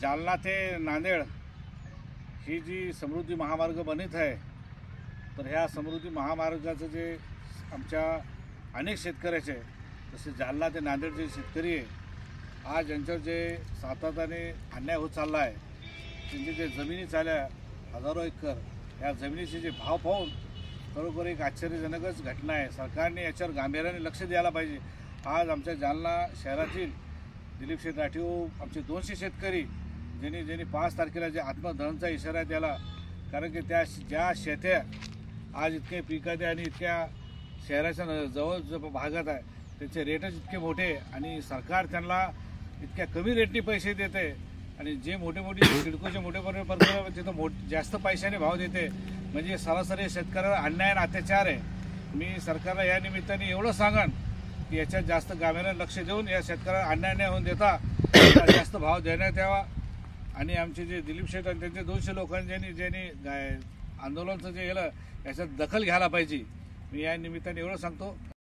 जालना ते नांदेड ही जी समृद्धी महामार्ग बनित आहे, तर ह्या समृद्धी महामार्गाचं जे आमच्या अनेक शेतकऱ्याचे, जसे जालना ते नांदेडचे शेतकरी आहे, आज यांच्यावर जे सातत्याने अन्याय होत चालला आहे, त्यांची जे जमिनी चालल्या हजारो एकर, या जमिनीचे जे भाव पाहून खरोखर एक आश्चर्यजनकच घटना आहे। सरकारने याच्यावर गांभीर्याने लक्ष द्यायला पाहिजे। आज आमच्या जालना शहरातील दिलीप शेठ राठीव आमचे 200 शेतकरी ज्यांनी 5 तारखेला जे आत्मदहनचा इशारा दिला, कारण की त्या ज्या शेत्या आज इतके पिकात आणि इतक्या शहराच्या जवळ भागात आहे, त्याचे रेटच इतके मोठे आणि सरकार त्यांना इतक्या कमी रेटने पैसे देते आणि जे मोठे सिडकोचे मोठे प्रकल्प तिथं जास्त पैशाने भाव देते, म्हणजे सरासरी शेतकऱ्यावर अन्याय आणि अत्याचार आहे। मी सरकारला या निमित्ताने एवढं सांगन की याच्यात जास्त गांभीर्याने लक्ष देऊन या शेतकऱ्याला अन्याय न होऊन देता जास्त भाव देण्यात यावा। आणि आमचे जे दिलीप शेठ आणि त्यांचे 200 लोकांनी ज्यांनी आंदोलनाचं जे केलं याच्यात दखल घ्यायला पाहिजे। मी या निमित्ताने एवढं सांगतो।